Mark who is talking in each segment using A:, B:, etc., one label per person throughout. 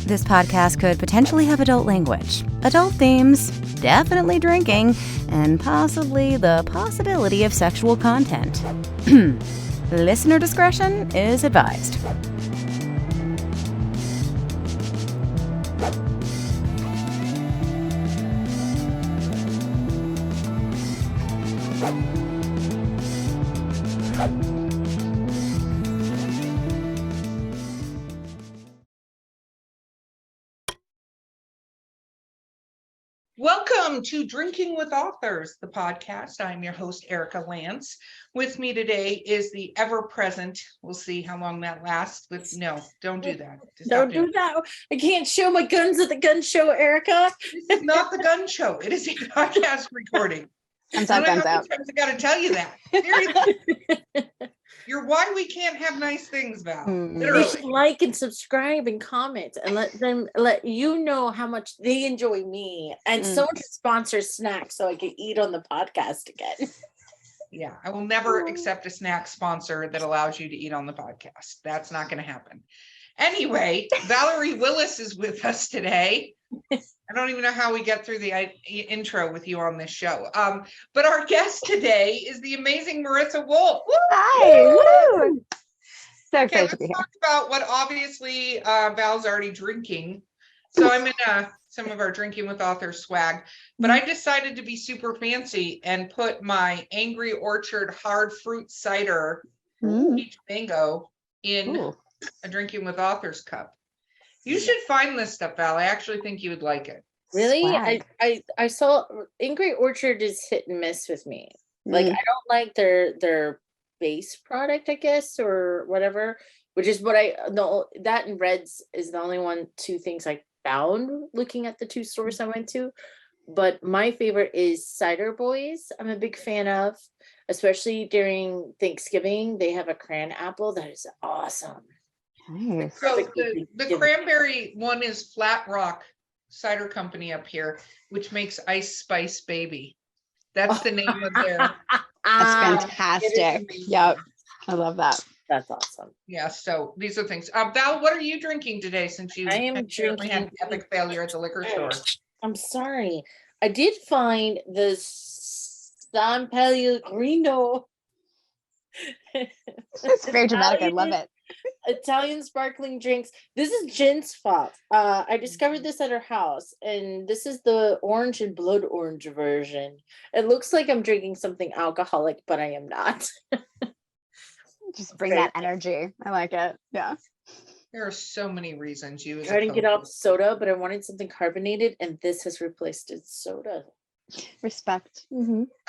A: This podcast could potentially have adult language, adult themes, definitely drinking, and possibly the possibility of sexual content. Listener discretion is advised.
B: Welcome to Drinking with Authors, the podcast. I'm your host, Erica Lance. With me today is the ever-present, we'll see how long that lasts, but no, don't do that.
C: Don't do that. I can't show my guns at the gun show, Erica.
B: This is not the gun show. It is a podcast recording.
D: Guns out, guns out.
B: I got to tell you that. Seriously. You're why we can't have nice things, Val.
C: They should like and subscribe and comment and let you know how much they enjoy me. And someone should sponsor snacks so I can eat on the podcast again.
B: Yeah, I will never accept a snack sponsor that allows you to eat on the podcast. That's not going to happen. Anyway, Valerie Willis is with us today. I don't even know how we get through the intro with you on this show. But our guest today is the amazing Marisa Wolf. Woo!
D: Hi. Woo! So excited to be here.
B: Let's talk about what obviously Val's already drinking. So I'm in some of our Drinking with Authors swag, but I decided to be super fancy and put my Angry Orchard hard fruit cider peach mango in a Drinking with Authors cup. You should find this stuff, Val. I actually think you would like it.
C: Really? I saw Angry Orchard is hit and miss with me. Like I don't like their base product, I guess, or whatever, which is what that and Reds is the only two things I found looking at the two stores I went to. But my favorite is Cider Boys. I'm a big fan of, especially during Thanksgiving. They have a cran apple that is awesome.
D: Nice.
B: So the cranberry one is Flat Rock Cider Company up here, which makes Ice Spice Baby. That's the name of their.
D: That's fantastic. Yep. I love that.
C: That's awesome.
B: Yeah. So these are things. Val, what are you drinking today? Since you
C: I am drinking
B: had an epic failure at the liquor store.
C: I'm sorry. I did find the San Pellegrino.
D: It's very dramatic. I love it.
C: Italian sparkling drinks. This is Jen's fault. I discovered this at her house, and this is the orange and blood orange version. It looks like I'm drinking something alcoholic, but I am not.
D: Just bring that energy. I like it. Yeah.
B: There are so many reasons you.
C: I tried to get off soda, but I wanted something carbonated, and this has replaced its soda.
D: Respect.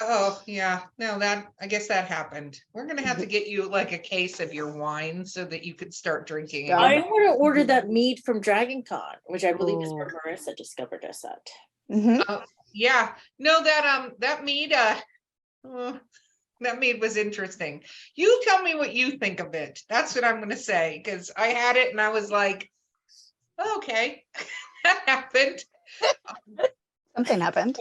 B: Oh yeah, no, I guess that happened. We're gonna have to get you like a case of your wine so that you could start drinking.
C: I want to order that mead from Dragon Con, which I believe is where Marisa discovered us at.
B: Yeah, no, that mead, that mead was interesting. You tell me what you think of it. That's what I'm gonna say, because I had it and I was like, okay, that happened.
D: Something happened.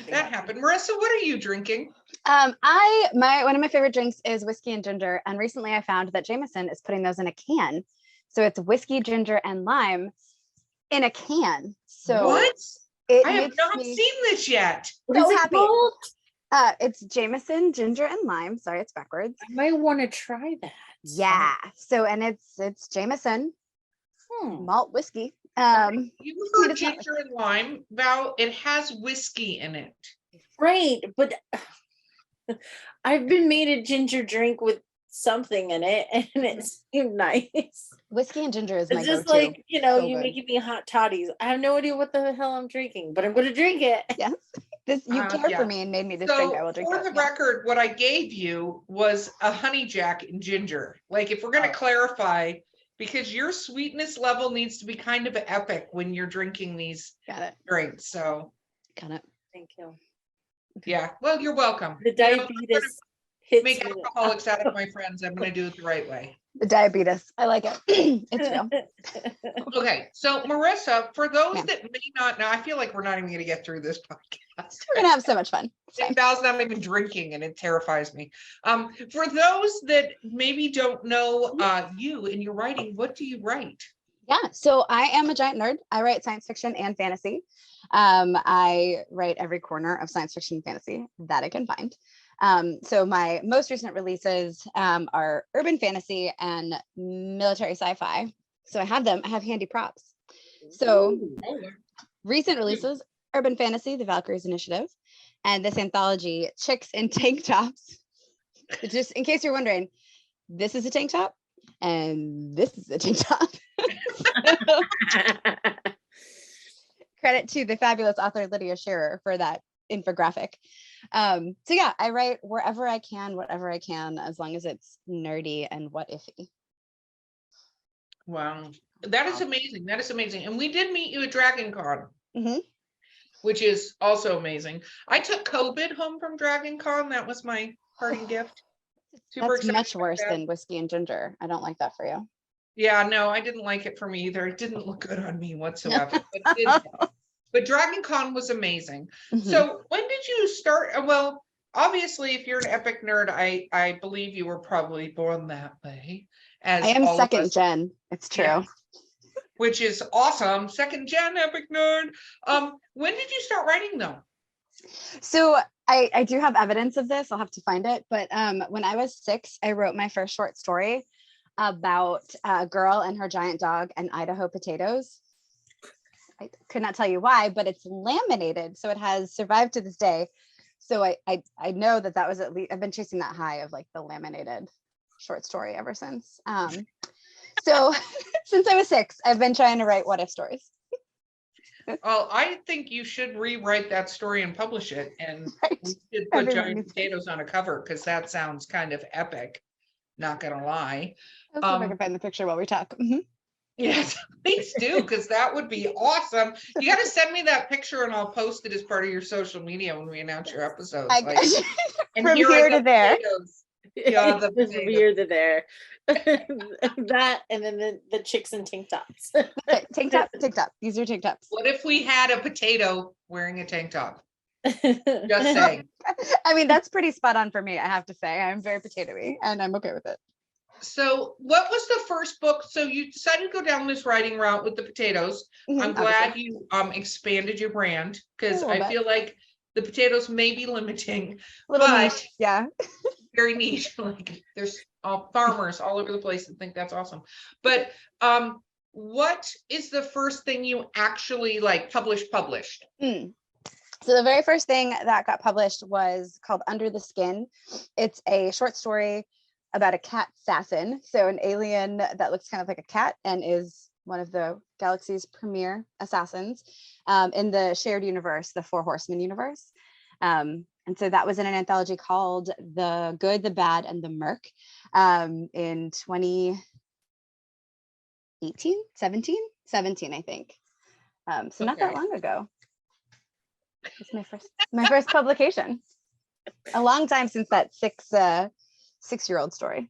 B: That happened. Marisa, what are you drinking?
D: One of my favorite drinks is whiskey and ginger, and recently I found that Jameson is putting those in a can. So it's whiskey, ginger, and lime in a can. So
B: what? I have not seen this yet.
D: So happy. It's Jameson, ginger, and lime. Sorry, it's backwards.
C: I might want to try that.
D: Yeah. So and it's Jameson, malt whiskey.
B: You heard ginger and lime, Val. It has whiskey in it.
C: Right, but I've been made a ginger drink with something in it, and it seemed nice.
D: Whiskey and ginger is my
C: it's just
D: go-to.
C: like, you making me hot toddies. I have no idea what the hell I'm drinking, but I'm going to drink it.
D: Yes, you cared for me and made me this drink. I will drink it.
B: For the record, what I gave you was a honey jack and ginger. Like, if we're going to clarify, because your sweetness level needs to be kind of epic when you're drinking these drinks. So,
D: got it.
C: Thank you.
B: Yeah. Well, you're welcome.
C: The diabetes hits
B: make alcoholics out of my friends. I'm going to do it the right way.
D: The diabetes. I like it. It's real.
B: Okay. So, Marisa, for those that may not know, I feel like we're not even going to get through this podcast.
D: We're going to have so much fun.
B: Val's not even drinking, and it terrifies me. For those that maybe don't know you and your writing, what do you write?
D: Yeah, so I am a giant nerd. I write science fiction and fantasy. I write every corner of science fiction and fantasy that I can find. So my most recent releases are urban fantasy and military sci-fi. So I have them. I have handy props. So
C: Ooh.
B: Oh,
D: recent releases: urban fantasy, The Valkyries Initiative, and this anthology, Chicks in Tank Tops. Just in case you're wondering, this is a tank top, and this is a tank top. Credit to the fabulous author Lydia Shearer for that infographic. So yeah, I write wherever I can, whatever I can, as long as it's nerdy and what ify.
B: wow. That is amazing. That is amazing. And we did meet you at Dragon Con,
D: Mhm.
B: which is also amazing. I took COVID home from Dragon Con. That was my parting gift. Super
D: That's
B: excited
D: much
B: about
D: worse
B: that.
D: than whiskey and ginger. I don't like that for you.
B: Yeah, no, I didn't like it for me either. It didn't look good on me whatsoever. But Dragon Con was amazing.
D: Mhm.
B: So when did you start? Well, obviously, if you're an epic nerd, I believe you were probably born that way, as
D: I am
B: all of
D: second
B: us.
D: gen. It's true.
B: Yeah. Which is awesome. Second gen epic nerd. When did you start writing though?
D: So I do have evidence of this. I'll have to find it. But when I was 6, I wrote my first short story about a girl and her giant dog and Idaho potatoes. I could not tell you why, but it's laminated, so it has survived to this day. So I know that was at least, I've been chasing that high of like the laminated short story ever since. So since I was 6, I've been trying to write what if stories.
B: Well, I think you should rewrite that story and publish it, and
D: Right.
B: we should put
D: Everyone
B: giant
D: needs to.
B: potatoes on a cover because that sounds kind of epic. Not gonna lie.
D: I'll see if I can find the picture while we talk. Mhm.
B: Yes, please do, because that would be awesome. You got to send me that picture and I'll post it as part of your social media when we announce your episodes. Like, and
D: From
B: here are
D: here
B: the
D: to there.
B: potatoes. Yeah, the
C: From
B: potatoes.
C: here to there. That and then the chicks in tank tops.
D: Okay, tank top. These are tank tops.
B: What if we had a potato wearing a tank top? Just saying.
D: I mean, that's pretty spot on for me, I have to say. I'm very potatoey and I'm okay with it.
B: So what was the first book? So you decided to go down this writing route with the potatoes. I'm glad
D: Obviously.
B: you expanded your brand, because
D: A little
B: I
D: bit.
B: feel like the potatoes may be limiting,
D: Little
B: but
D: niche, yeah.
B: very niche. Like there's farmers all over the place that think that's awesome. But what is the first thing you actually like published?
D: So the very first thing that got published was called Under the Skin. It's a short story about a cat assassin. So an alien that looks kind of like a cat and is one of the galaxy's premier assassins in the shared universe, the Four Horsemen universe. And so that was in an anthology called The Good, the Bad, and the Merc in 2018, 17, I think. So not that
B: Okay.
D: long ago. It's my first publication. A long time since that 6-year-old story.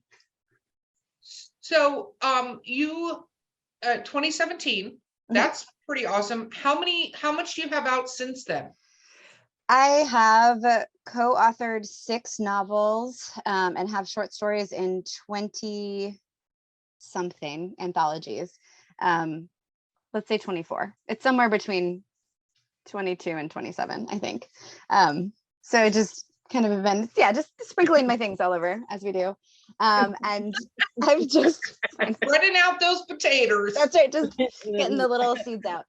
B: So you 2017, that's pretty awesome. How much do you have out since then?
D: I have co-authored 6 novels and have short stories in 20 something anthologies. Let's say 24. It's somewhere between 22 and 27, I think. So just kind of been, just sprinkling my things all over as we do. And I've just
B: spreading out those potatoes.
D: That's right, just getting the little seeds out.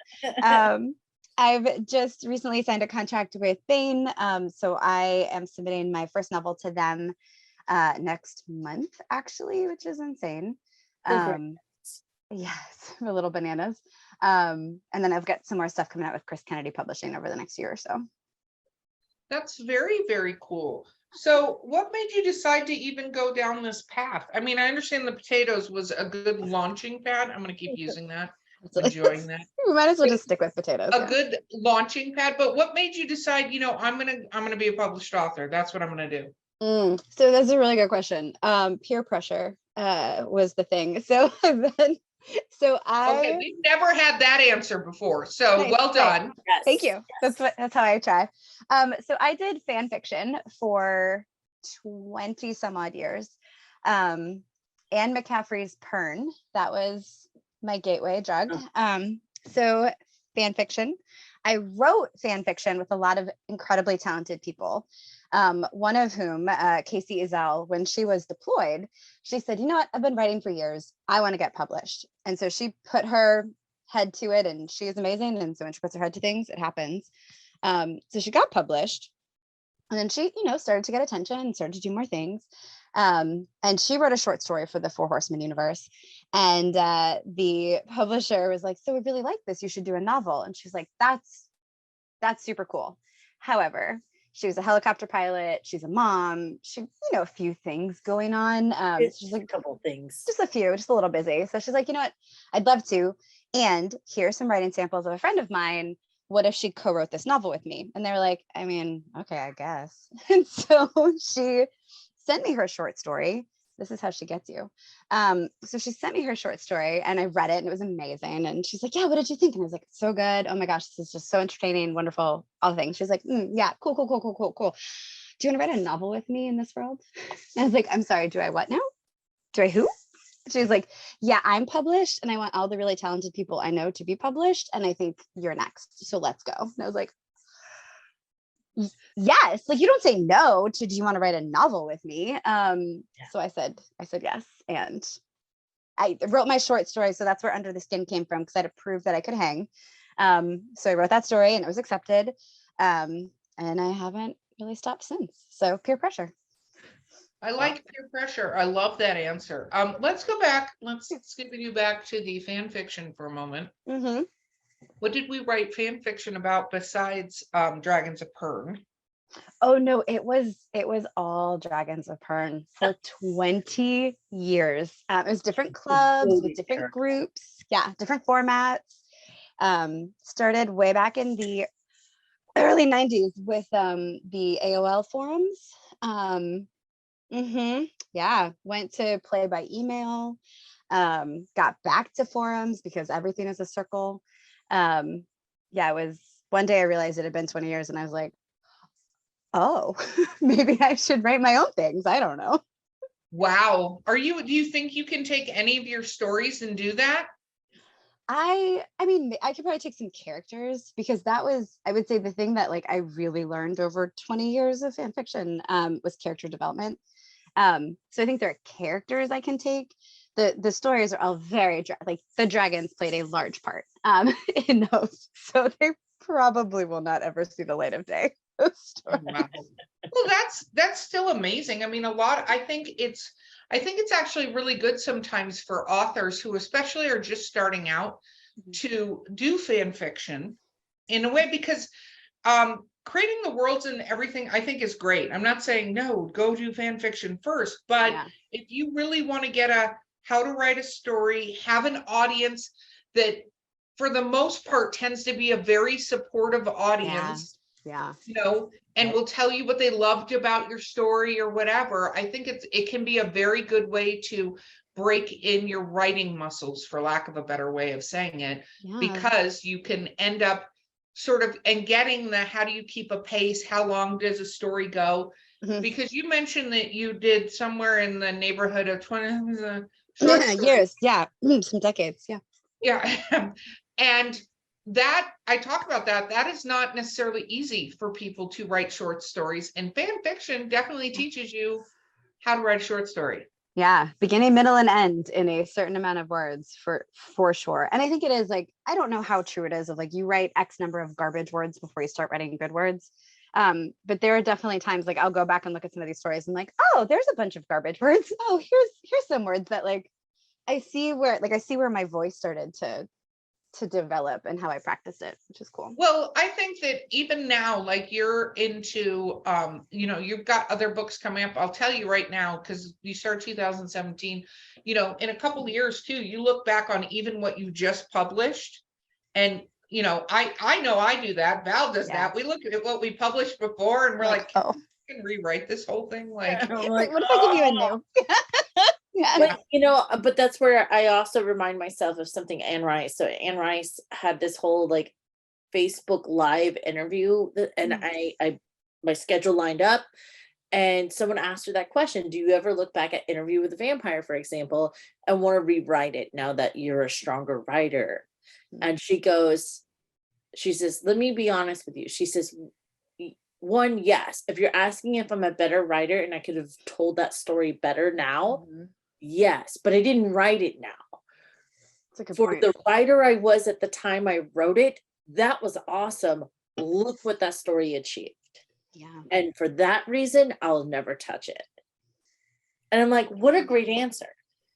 D: I've just recently signed a contract with Bain. So I am submitting my first novel to them next month, actually, which is insane. Yes, we're little bananas. And then I've got some more stuff coming out with Chris Kennedy Publishing over the next year or so.
B: That's very, very cool. So what made you decide to even go down this path? I mean, I understand the potatoes was a good launching pad. I'm going to keep using that. Enjoying that.
D: We might as well just stick with potatoes.
B: A good launching pad. But what made you decide, I'm gonna be a published author? That's what I'm gonna do.
D: So that's a really good question. Peer pressure was the thing. So
B: Okay, we've never had that answer before. So
D: nice,
B: well done.
C: Yes.
D: Thank you. That's how I try. So I did fan fiction for 20 some odd years. Anne McCaffrey's Pern, that was my gateway drug. So fan fiction. I wrote fan fiction with a lot of incredibly talented people. One of whom, Casey Izell, when she was deployed, she said, you know what, I've been writing for years. I want to get published. And so she put her head to it, and she is amazing. And so when she puts her head to things, it happens. So she got published, and then she, started to get attention and started to do more things. And she wrote a short story for the Four Horsemen universe. And the publisher was like, so we really like this. You should do a novel. And she's like, that's super cool. However, she was a helicopter pilot. She's a mom. She, a few things going on. She's like
C: a couple things.
D: Just a few, just a little busy. So she's like, you know what? I'd love to. And here's some writing samples of a friend of mine. What if she co-wrote this novel with me? And they were like, I mean, okay, I guess. And so she sent me her short story. This is how she gets you. So she sent me her short story, and I read it, and it was amazing. And she's like, yeah, what did you think? And I was like, so good. Oh my gosh, this is just so entertaining, wonderful, all the things. She's like, yeah, cool. Do you want to write a novel with me in this world? And I was like, I'm sorry, do I what now? Do I who? She was like, yeah, I'm published, and I want all the really talented people I know to be published, and I think you're next. So let's go. And I was like, yes, like you don't say no to, do you want to write a novel with me? So I said yes. And I wrote my short story. So that's where Under the Skin came from, because I had to prove that I could hang. So I wrote that story, and it was accepted. And I haven't really stopped since. So peer pressure.
B: I like peer pressure. I love that answer. Let's go back. Let's skip you back to the fan fiction for a moment.
D: Mm-hmm.
B: What did we write fan fiction about besides Dragons of Pern?
D: Oh no, it was all Dragons of Pern for 20 years. It was different clubs with different groups, different formats. Started way back in the early 90s with the AOL forums. Went to play by email, got back to forums because everything is a circle. It was one day I realized it had been 20 years, and I was like, oh, maybe I should write my own things. I don't know.
B: Wow. Do you think you can take any of your stories and do that?
D: I mean, I could probably take some characters, because that was, I would say, the thing that like I really learned over 20 years of fan fiction was character development. So I think there are characters I can take. The stories are all very like the dragons played a large part in those, so they probably will not ever see the light of day. Wow.
B: Well, that's still amazing. I mean, I think it's actually really good sometimes for authors who especially are just starting out to do fan fiction in a way, because creating the worlds and everything I think is great. I'm not saying no, go do fan fiction first, but if you really want to get how to write a story, have an audience that for the most part tends to be a very supportive audience, and will tell you what they loved about your story or whatever. I think it can be a very good way to break in your writing muscles, for lack of a better way of saying it, because you can end up sort of and getting how do you keep a pace? How long does a story go? Because you mentioned that you did somewhere in the neighborhood of 20
D: years, some decades,
B: and that I talk about that is not necessarily easy for people to write short stories, and fan fiction definitely teaches you how to write a short story.
D: Beginning, middle, and end in a certain amount of words for sure. And I think it is like, I don't know how true it is of like you write X number of garbage words before you start writing good words. But there are definitely times like I'll go back and look at some of these stories and like, oh, there's a bunch of garbage words. Oh, here's some words that like I see where my voice started to develop and how I practice it, which is cool.
B: Well, I think that even now, like you're into, you've got other books coming up. I'll tell you right now, because you start 2017, in a couple of years too, you look back on even what you just published, and I know I do that. Val does that. We look at what we published before, and we're like, oh, I can rewrite this whole thing. Like,
D: what if I give you a new?
C: But that's where I also remind myself of something Anne Rice. So Anne Rice had this whole like Facebook Live interview, and I my schedule lined up, And someone asked her that question, do you ever look back at Interview with a Vampire, for example, and want to rewrite it now that you're a stronger writer? And she says, let me be honest with you. She says, one, yes. If you're asking if I'm a better writer and I could have told that story better now, yes, but I didn't write it now.
D: That's a good
C: For
D: point.
C: the writer I was at the time I wrote it, that was awesome. Look what that story achieved.
D: Yeah.
C: And for that reason, I'll never touch it. And I'm like, what a great answer.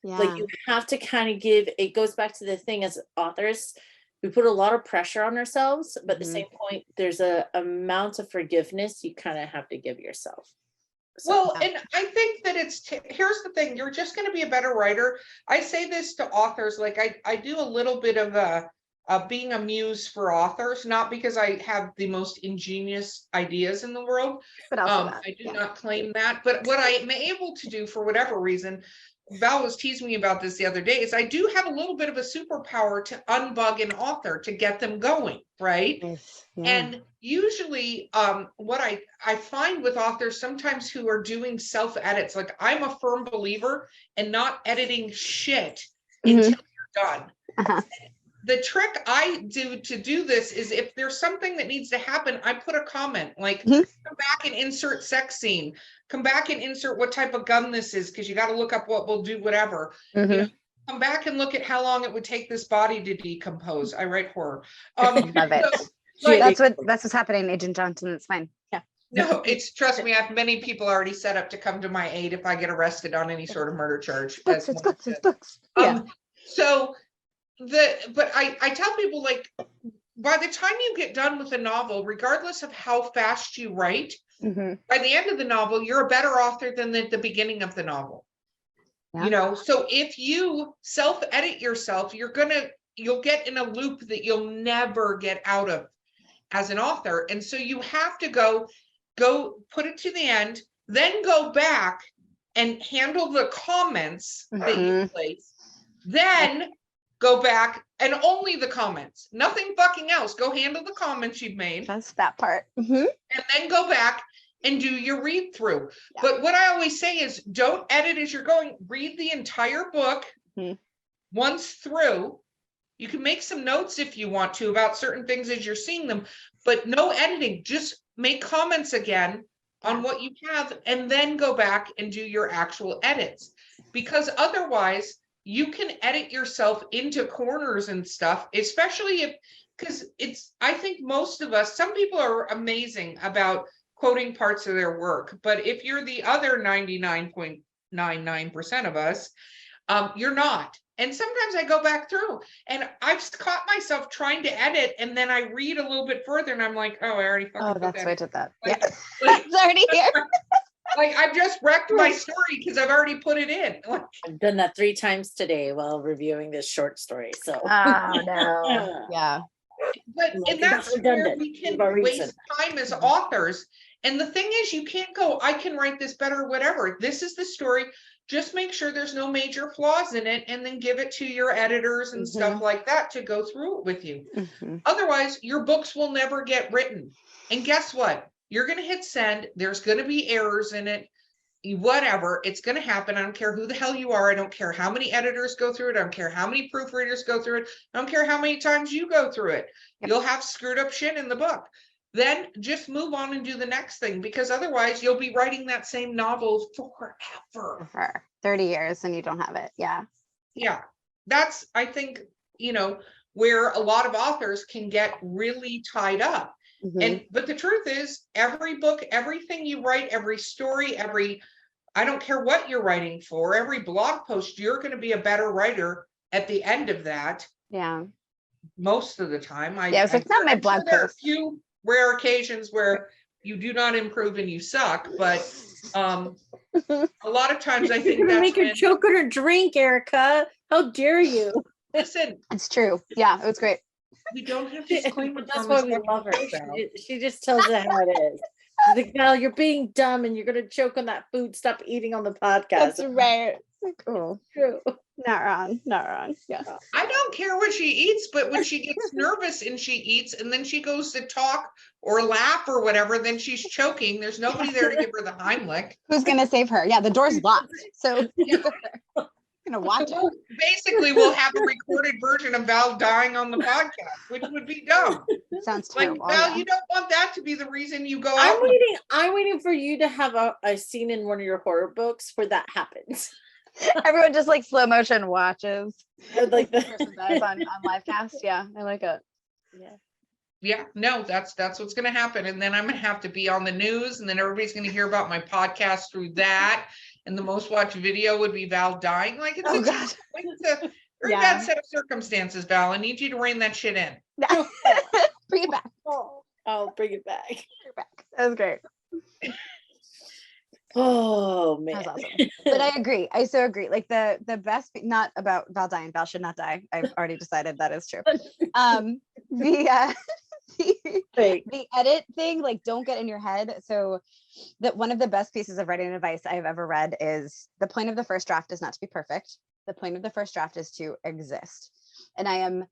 D: Yeah.
C: Like, you have to kind of give, it goes back to the thing as authors, we put a lot of pressure on ourselves, but at the same point, there's a amount of forgiveness you kind of have to give yourself. So,
B: Well, and I think that here's the thing, you're just going to be a better writer. I say this to authors, like I do a little bit of being a muse for authors, not because I have the most ingenious ideas in the world.
D: But also that,
B: I do not claim that, but what I am able to do for whatever reason, Val was teasing me about this the other day, is I do have a little bit of a superpower to unbug an author to get them going, right?
D: Nice. Yeah.
B: And usually what I find with authors sometimes who are doing self-edits, like I'm a firm believer in not editing shit until you're done. The trick I do to do this is if there's something that needs to happen, I put a comment like, come back and insert sex scene, come back and insert what type of gun this is, because you got to look up what will do whatever. You know, come back and look at how long it would take this body to decompose. I write horror.
D: Love it.
B: So, like,
D: that's what's happening, Agent Johnson. It's fine. Yeah.
B: no, it's, trust me, I have many people already set up to come to my aid if I get arrested on any sort of murder charge.
D: Books. Yeah.
B: So but I tell people, like, by the time you get done with a novel, regardless of how fast you write, by the end of the novel, you're a better author than at the beginning of the novel.
D: Yeah.
B: You know, so if you self-edit yourself, you'll get in a loop that you'll never get out of as an author. And so you have to go put it to the end, then go back and handle the comments that you place, then go back and only the comments, nothing fucking else. Go handle the comments you've made.
D: That's that part.
B: And then go back and do your read through.
D: Yeah.
B: But what I always say is, don't edit as you're going. Read the entire book once through. You can make some notes if you want to about certain things as you're seeing them, but no editing. Just make comments again on what you have and then go back and do your actual edits. Because otherwise, you can edit yourself into corners and stuff, especially because I think most of us, some people are amazing about quoting parts of their work, but if you're the other 99.99% of us, you're not. And sometimes I go back through and I've caught myself trying to edit and then I read a little bit further and I'm like, oh, I already fucking put
D: That's
B: that
D: why I
B: in.
D: did that.
B: Like,
D: It's already here.
B: like I've just wrecked my story because I've already put it in. Like,
C: I've done that 3 times today while reviewing this short story. So
D: Oh no. Yeah.
B: but and that's where we can waste time as authors. And the thing is, you can't go, I can write this better, whatever. This is the story. Just make sure there's no major flaws in it and then give it to your editors and stuff like that to go through it with you. Otherwise, your books will never get written. And guess what? You're going to hit send. There's going to be errors in it. Whatever, it's going to happen. I don't care who the hell you are. I don't care how many editors go through it. I don't care how many proofreaders go through it. I don't care how many times you go through it. You'll have screwed up shit in the book. Then just move on and do the next thing, because otherwise you'll be writing that same novel forever.
D: For 30 years and you don't have it. Yeah.
B: Yeah. That's, I think, where a lot of authors can get really tied up. But the truth is, every book, everything you write, every story, I don't care what you're writing for, every blog post, you're going to be a better writer at the end of that.
D: Yeah.
B: Most of the time.
D: It's like not my blog
B: there are a
D: post.
B: few rare occasions where you do not improve and you suck, but a lot of times I think that's
C: make her choke on her drink, Erica. How dare you?
B: Listen,
D: It's true. Yeah, it was great.
B: we don't have disclaimers.
C: That's
B: on
C: why
B: this
C: we
B: book.
C: love her. She just tells it how it is. She's like, Val, you're being dumb and you're gonna choke on that food. Stop eating on the podcast.
D: That's right. Like, oh,
C: True.
D: not wrong. Not wrong. Yeah.
B: I don't care what she eats, but when she gets nervous and she eats and then she goes to talk or laugh or whatever, then she's choking. There's nobody there to give her the Heimlich.
D: Who's gonna save her? Yeah, the door's locked. So gonna watch it.
B: Basically, we'll have a recorded version of Val dying on the podcast, which would be dumb.
D: Sounds
B: Like,
D: terrible.
B: Val,
D: Yeah.
B: you don't want that to be the reason you go out.
C: I'm waiting for you to have a scene in one of your horror books where that happens.
D: Everyone just like slow motion watches.
C: Like
D: The person dies on live cast. Yeah, I like it.
C: Yeah.
B: Yeah, no, that's what's going to happen. And then I'm going to have to be on the news, and then everybody's going to hear about my podcast through that. And the most watched video would be Val dying. Like, it's
D: Oh
B: a
D: God.
B: very
D: Yeah.
B: bad set of circumstances, Val. I need you to rein that shit in.
D: Bring it back.
C: I'll bring it back.
D: Bring it back. That was great.
C: Oh man.
D: That was awesome. But I agree. I so agree. Like the best, not about Val dying. Val should not die. I've already decided that is true. The the edit thing, like, don't get in your head. So that one of the best pieces of writing advice I've ever read is the point of the first draft is not to be perfect. The point of the first draft is to exist. And I am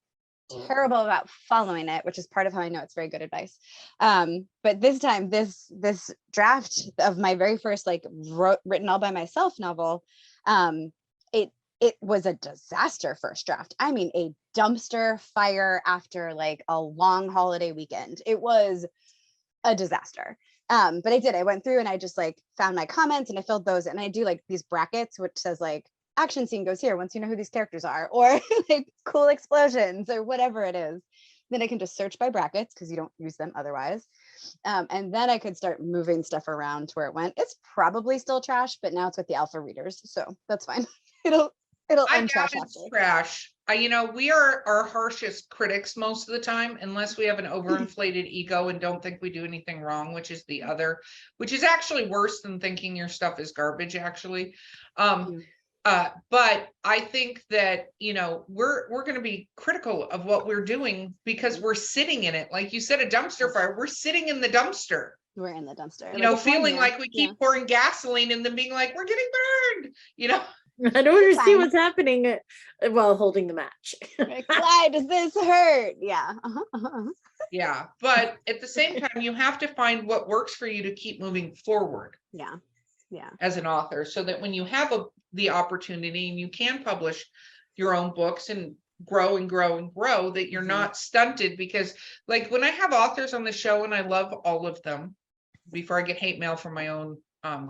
D: terrible about following it, which is part of how I know it's very good advice. But this time, this draft of my very first like written all by myself novel, it was a disaster first draft. I mean, a dumpster fire after like a long holiday weekend. It was a disaster. But I went through and I just like found my comments and I filled those, and I do like these brackets which says like action scene goes here once you know who these characters are, or like cool explosions or whatever it is. Then I can just search by brackets because you don't use them otherwise. And then I could start moving stuff around to where it went. It's probably still trash, but now it's with the alpha readers, so that's fine. It'll
B: I
D: untrash
B: doubt
D: after.
B: it's trash. We are our harshest critics most of the time, unless we have an overinflated ego and don't think we do anything wrong, which is actually worse than thinking your stuff is garbage, actually. But I think that, we're going to be critical of what we're doing because we're sitting in it. Like you said, a dumpster fire, we're sitting in the dumpster.
D: We're in the dumpster.
B: Feeling like we keep pouring gasoline and then being like, we're getting burned,
C: I don't understand what's happening while holding the match.
D: Like, why does this hurt? Yeah.
B: Yeah. But at the same time, you have to find what works for you to keep moving forward.
D: Yeah. Yeah.
B: As an author, so that when you have the opportunity and you can publish your own books and grow and grow and grow, that you're not stunted. Because like when I have authors on the show, and I love all of them, before I get hate mail from my own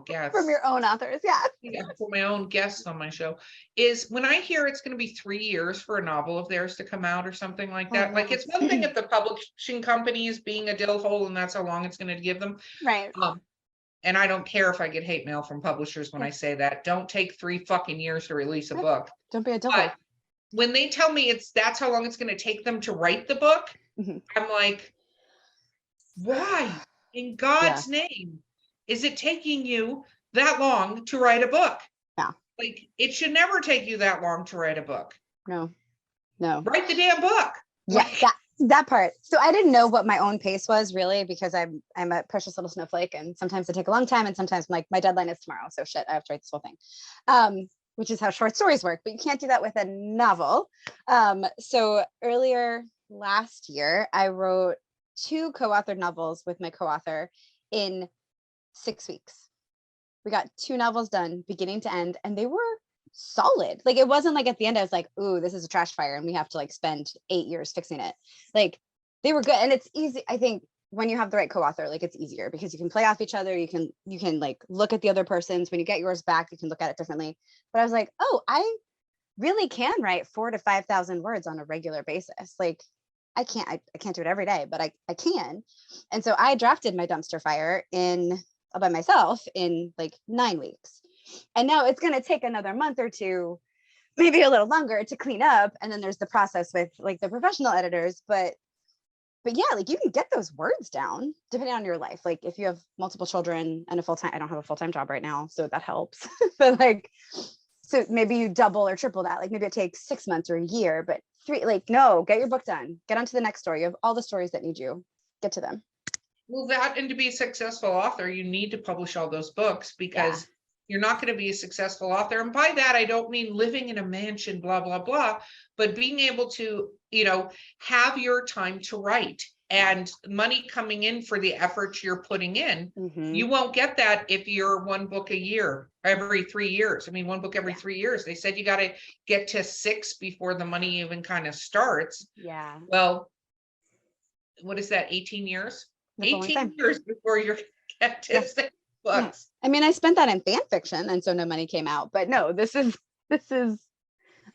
B: guests.
D: From your own authors, yeah.
B: Yeah, for my own guests on my show, is when I hear it's going to be 3 years for a novel of theirs to come out or something like that. Like, it's one thing if the publishing company is being a dill hole and that's how long it's going to give them.
D: Right.
B: And I don't care if I get hate mail from publishers when I say that. Don't take 3 fucking years to release a book.
D: Don't be a dill hole.
B: When they tell me that's how long it's going to take them to write the book, I'm like, why in God's name is it taking you that long to write a book?
D: Yeah. Like,
B: it should never take you that long to write a book.
D: No.
B: Write the damn book.
D: Yeah, that part. So I didn't know what my own pace was really, because I'm a precious little snowflake, and sometimes it take a long time, and sometimes like my deadline is tomorrow. So shit, I have to write this whole thing. Which is how short stories work, but you can't do that with a novel. So earlier last year, I wrote 2 co-authored novels with my co-author in 6 weeks. We got 2 novels done beginning to end, and they were solid. Like, it wasn't like at the end I was like, ooh, this is a trash fire and we have to like spend 8 years fixing it. Like, they were good. And it's easy, I think, when you have the right co-author, like, it's easier because you can play off each other. You can like look at the other person's. When you get yours back, you can look at it differently. But I was like, oh, I really can write 4,000 to 5,000 words on a regular basis. Like, I can't do it every day, but I can. And so I drafted my dumpster fire by myself in like 9 weeks. And now it's going to take another month or 2, maybe a little longer, to clean up. And then there's the process with like the professional editors. But yeah, like, you can get those words down depending on your life. Like, if you have multiple children and I don't have a full-time job right now, so that helps. But like, so maybe you double or triple that. Like, maybe it takes 6 months or a year, but 3, like, no, get your book done. Get on to the next story. You have all the stories that need you. Get to them.
B: Well, and to be a successful author, you need to publish all those books, because you're not going to be a successful author. And by that, I don't mean living in a mansion, blah, blah, blah, but being able to, have your time to write and money coming in for the effort you're putting in. You won't get that if you're one book a year, every 3 years. I mean, one book every 3 years. They said you got to get to 6 before the money even kind of starts.
D: Yeah.
B: Well, what is that? 18 years?
D: That's a long
B: 18
D: time.
B: years before you're get to 6 books.
D: I mean, I spent that in fan fiction, and so no money came out. But no, this is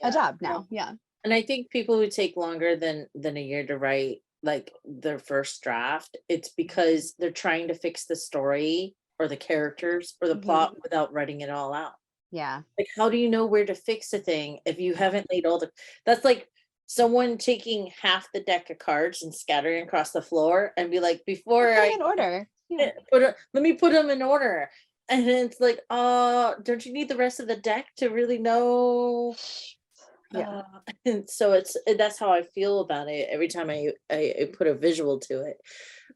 D: a job now. Yeah.
C: And I think people who take longer than a year to write like their first draft, it's because they're trying to fix the story or the characters or the plot without writing it all out.
D: Yeah.
C: Like, how do you know where to fix a thing if you haven't laid all the, that's like someone taking half the deck of cards and scattering across the floor and be like, before
D: in order. Yeah.
C: let me put them in order. And then it's like, don't you need the rest of the deck to really know?
D: Yeah.
C: And so that's how I feel about it every time I put a visual to it.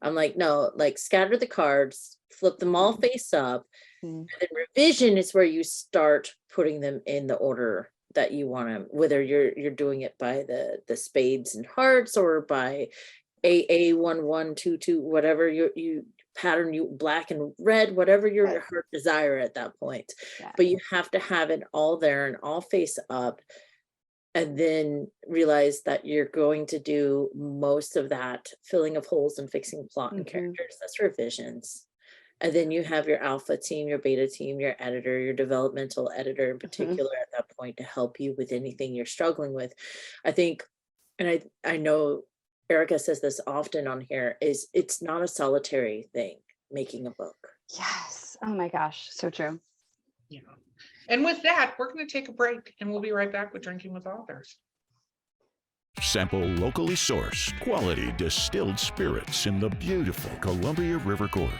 C: I'm like, no, like scatter the cards, flip them all face up, and then revision is where you start putting them in the order that you want them, whether you're doing it by the spades and hearts or by AA 1122, whatever you pattern, you black and red, whatever your heart desire at that point.
D: Yeah.
C: But you have to have it all there and all face up, and then realize that you're going to do most of that filling of holes and fixing plot and characters. That's revisions. And then you have your alpha team, your beta team, your editor, your developmental editor in particular at that point to help you with anything you're struggling with. I think, and I know Erica says this often on here, is it's not a solitary thing, making a book.
D: Yes. Oh my gosh. So true.
B: Yeah. And with that, we're going to take a break and we'll be right back with Drinking with Authors.
E: Sample locally sourced, quality distilled spirits in the beautiful Columbia River Gorge.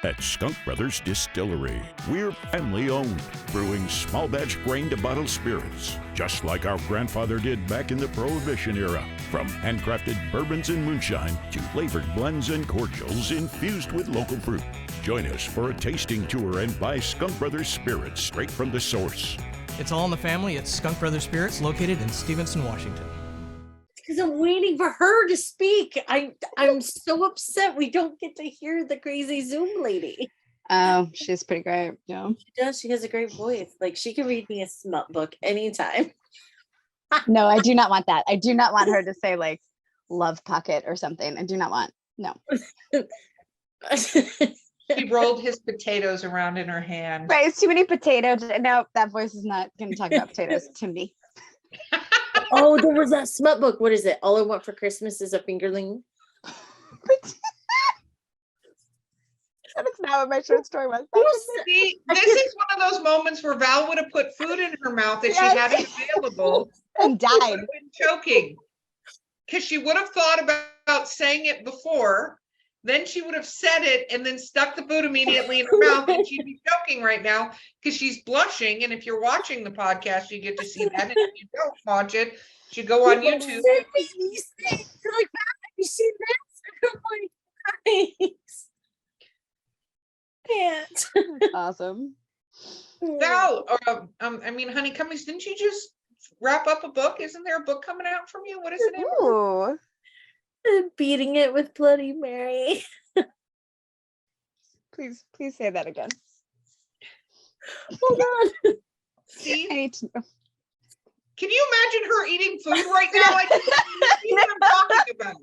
E: At Skunk Brothers Distillery, we're family owned, brewing small batch grain to bottle spirits, just like our grandfather did back in the Prohibition era. From handcrafted bourbons and moonshine to flavored blends and cordials infused with local fruit. Join us for a tasting tour and buy Skunk Brothers spirits straight from the source.
F: It's all in the family at Skunk Brothers Spirits, located in Stevenson, Washington.
C: Because I'm waiting for her to speak. I'm so upset we don't get to hear the crazy Zoom lady.
D: Oh, she's pretty great. Yeah.
C: She does. She has a great voice. Like, she can read me a smut book anytime.
D: No, I do not want that. I do not want her to say like love pocket or something. I do not want. No.
B: He rolled his potatoes around in her hand.
D: Right. It's too many potatoes. No, that voice is not going to talk about potatoes to me.
C: Oh, there was that smut book. What is it? All I Want for Christmas is a Fingerling.
D: That is not what my short story was.
B: See, this is one of those moments where Val would have put food in her mouth that she had available
D: And died.
B: and choking. Because she would have thought about saying it before. Then she would have said it and then stuck the food immediately in her mouth, and she'd be choking right now because she's blushing. And if you're watching the podcast, you get to see that. And if you don't watch it, you should go on YouTube.
C: They're making me sick. They're like, have you seen this? I'm like, guys. Can't.
D: Awesome.
B: Val, I mean, Honey Cummies, didn't you just wrap up a book? Isn't there a book coming out from you? What is the name?
D: Ooh.
C: Beating it with Bloody Mary.
D: Please say that again.
C: Hold on.
B: See?
D: I need to know.
B: Can you imagine her eating food right now? I can see what I'm talking about.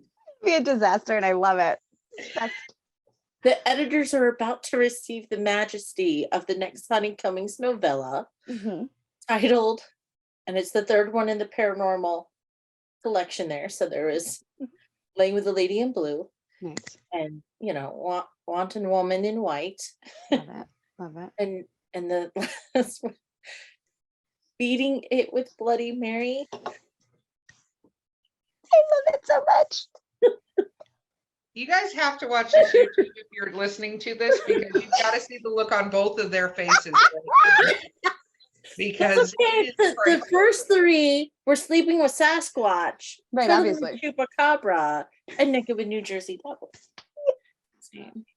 D: It'd be a disaster, and I love it.
C: The editors are about to receive the majesty of the next Honey Cummings novella, titled, and it's the third one in the paranormal collection there. So there is Laying with the Lady in Blue.
D: Nice.
C: And, Wanton Woman in White.
D: Love it.
C: And the last one, Beating It with Bloody Mary.
D: I love it so much.
B: You guys have to watch this YouTube if you're listening to this, because you've got to see the look on both of their faces. Because
C: the first three were Sleeping with Sasquatch,
D: Right, obviously.
C: Chupacabra, and Naked with New Jersey Devils.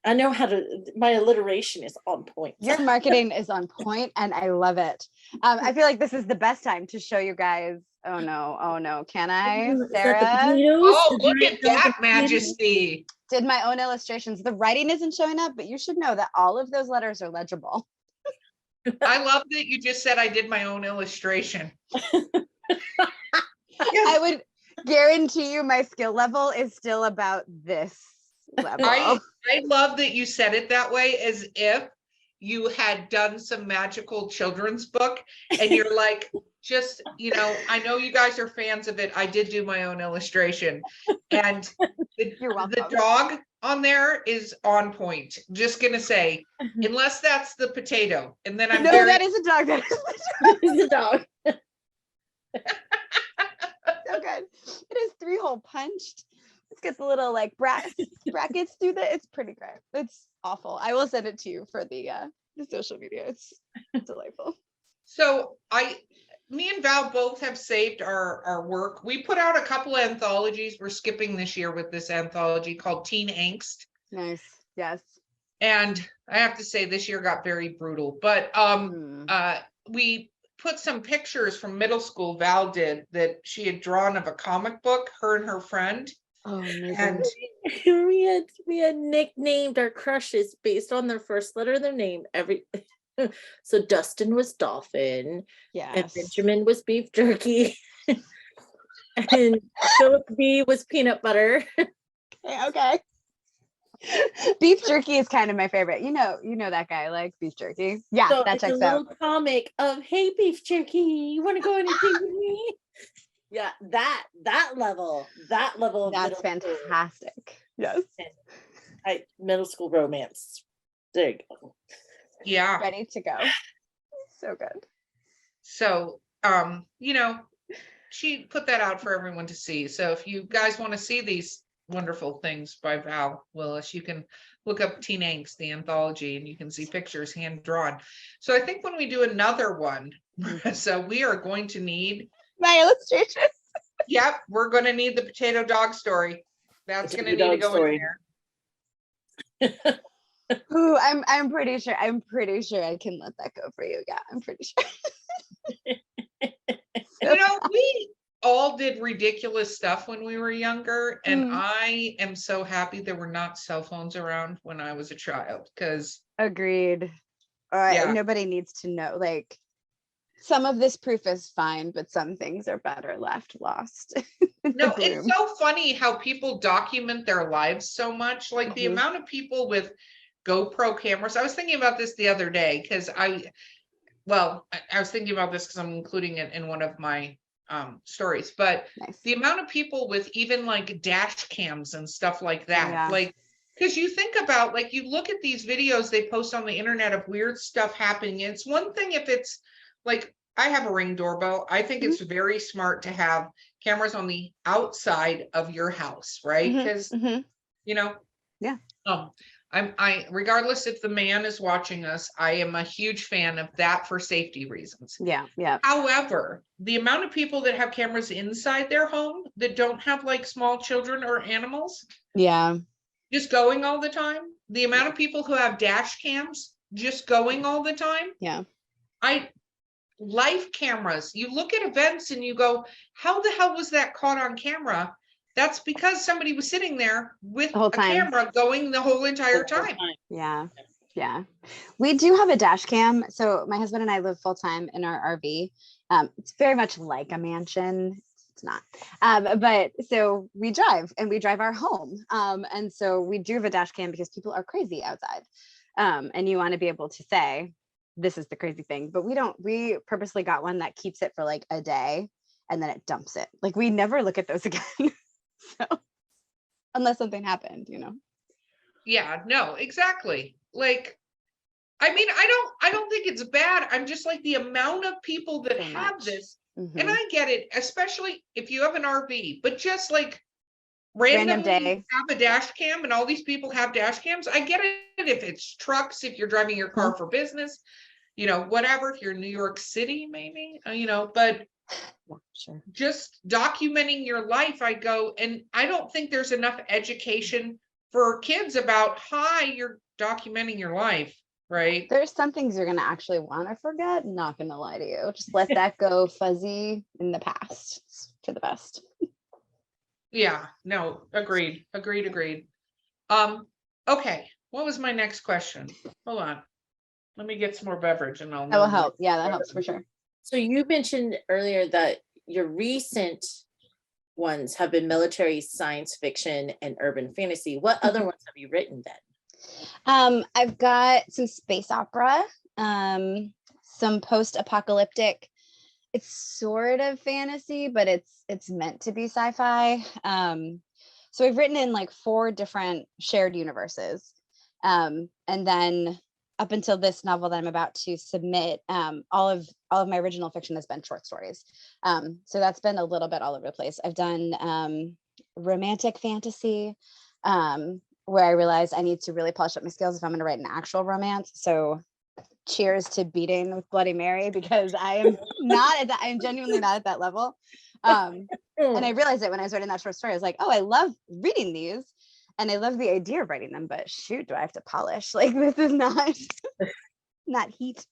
C: I know how to, my alliteration is on point.
D: Your marketing is on point and I love it. I feel like this is the best time to show you guys. Oh no. Can I?
C: Is that the
D: Sarah
C: potatoes?
B: Oh,
C: The
B: look
C: giant
B: at
C: dog
B: that
C: and potatoes?
B: majesty.
D: did my own illustrations. The writing isn't showing up, but you should know that all of those letters are legible.
B: I love that you just said I did my own illustration.
D: I would guarantee you my skill level is still about this level.
B: I love that you said it that way, as if you had done some magical children's book and you're like, just, I know you guys are fans of it. I did do my own illustration. And
D: You're welcome.
B: the dog on there is on point. Just gonna say, unless that's the potato. And then I'm
D: No,
B: very
D: that is a dog. That is
C: It's a dog.
D: so good. It is 3-hole punched. Let's get the little like brackets through that. It's pretty great. It's awful. I will send it to you for the social media. It's delightful.
B: So me and Val both have saved our work. We put out a couple of anthologies. We're skipping this year with this anthology called Teen Angst.
D: Nice. Yes.
B: And I have to say this year got very brutal, but we put some pictures from middle school. Val did that she had drawn of a comic book, her and her friend.
D: Oh, amazing.
B: And
C: we had nicknamed our crushes based on their first letter of their name. So Dustin was Dolphin, and
D: yes.
C: Benjamin was beef jerky, and Philip B was peanut butter.
D: Okay. Beef jerky is kind of my favorite. You know that guy likes beef jerky. Yeah,
C: So
D: that
C: it's a
D: checks
C: little
D: out.
C: comic of, hey, beef jerky, you want to go on a date with me? Yeah, that level of
D: That's
C: middle school.
D: fantastic. Yes.
C: Middle school romance. There you go.
B: yeah,
D: Ready to go. So good.
B: so she put that out for everyone to see. So if you guys want to see these wonderful things by Val Willis, you can look up Teen Angst, the anthology, and you can see pictures hand drawn. So I think when we do another one, so we are going to need
D: My illustration.
B: Yep, we're going to need the potato dog story. That's going to need to go in there.
D: Ooh, I'm pretty sure I can let that go for you. Yeah, I'm pretty sure.
B: We all did ridiculous stuff when we were younger, and
D: Mm.
B: I am so happy there were not cell phones around when I was a child, because
D: Agreed.
B: Yeah.
D: Nobody needs to know. Like, some of this proof is fine, but some things are better left lost. in the
B: no,
D: gloom.
B: it's so funny how people document their lives so much. Like the
D: Mhm.
B: amount of people with GoPro cameras. I was thinking about this the other day because I was thinking about this because I'm including it in one of my stories, but
D: Nice.
B: the amount of people with even like dash cams and stuff like that,
D: Yeah.
B: like, because you think about, like, you look at these videos they post on the internet of weird stuff happening. It's one thing if it's like, I have a Ring doorbell. I think it's very smart to have cameras on the outside of your house, right?
D: Mhm,
B: Because
D: mhm. Yeah.
B: I regardless if the man is watching us, I am a huge fan of that for safety reasons.
D: Yeah.
B: However, the amount of people that have cameras inside their home that don't have like small children or animals
D: Yeah.
B: just going all the time, the amount of people who have dash cams just going all the time.
D: Yeah.
B: Life cameras, you look at events and you go, how the hell was that caught on camera? That's because somebody was sitting there with
D: The whole
B: a
D: time.
B: camera going the whole entire time.
D: Yeah. We do have a dash cam. So my husband and I live full time in our RV. It's very much like a mansion. It's not. But so we drive our home. And so we do have a dash cam because people are crazy outside. And you want to be able to say, this is the crazy thing, but we purposely got one that keeps it for like a day and then it dumps it. Like, we never look at those again. So unless something happened,
B: Yeah, no, exactly. Like, I mean, I don't think it's bad. I'm just like, the amount of people that
D: So
B: have
D: much.
B: this,
D: Mhm.
B: and I get it, especially if you have an RV, but just like
D: Random
B: randomly
D: day.
B: have a dash cam and all these people have dash cams. I get it if it's trucks, if you're driving your car for business, whatever, if you're in New York City, maybe, but
D: Sure.
B: just documenting your life, I go, and I don't think there's enough education for kids about, hi, you're documenting your life, right?
D: There's some things you're going to actually want to forget. Not going to lie to you. Just let that go fuzzy in the past. It's for the best.
B: Yeah, no, agreed. Okay, what was my next question? Hold on. Let me get some more beverage and I'll
D: That will
B: know.
D: help. Yeah, that helps for sure.
C: So you mentioned earlier that your recent ones have been military, science fiction, and urban fantasy. What other ones have you written then?
D: I've got some space opera, some post-apocalyptic. It's sort of fantasy, but it's meant to be sci-fi. So I've written in like 4 different shared universes. And then up until this novel that I'm about to submit, all of my original fiction has been short stories. So that's been a little bit all over the place. I've done romantic fantasy, where I realized I need to really polish up my skills if I'm going to write an actual romance. So cheers to beating with Bloody Mary, because I am not at that. I'm genuinely not at that level. And I realized it when I was writing that short story. I was like, oh, I love reading these and I love the idea of writing them, but shoot, do I have to polish? Like, this is not heat.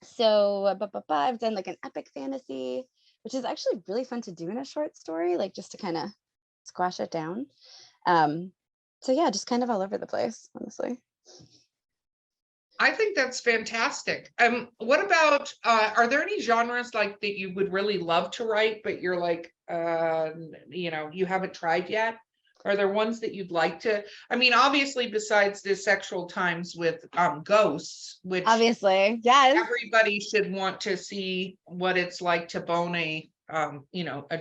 D: So I've done like an epic fantasy, which is actually really fun to do in a short story, like just to kind of squash it down. So yeah, just kind of all over the place, honestly.
B: I think that's fantastic. What about, are there any genres like that you would really love to write, but you're like, you haven't tried yet? Are there ones that you'd like to? I mean, obviously, besides the sexual times with ghosts, which
D: obviously, yes,
B: everybody should want to see what it's like to bone a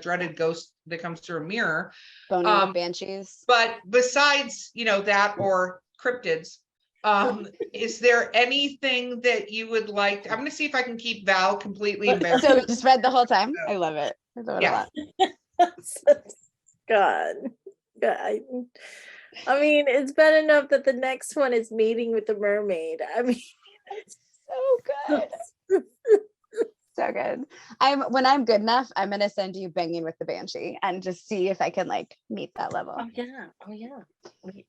B: dreaded ghost that comes through a mirror.
D: Boning banshees.
B: But besides, that or cryptids, is there anything that you would like I'm going to see if I can keep Val completely embarrassed.
D: So just read the whole time. I love it. I love it a lot.
C: God. I mean, it's bad enough that the next one is mating with the mermaid. I mean,
D: it's so good. So good. When I'm good enough, I'm gonna send you Banging with the Banshee and just see if I can like meet that level.
C: Oh yeah.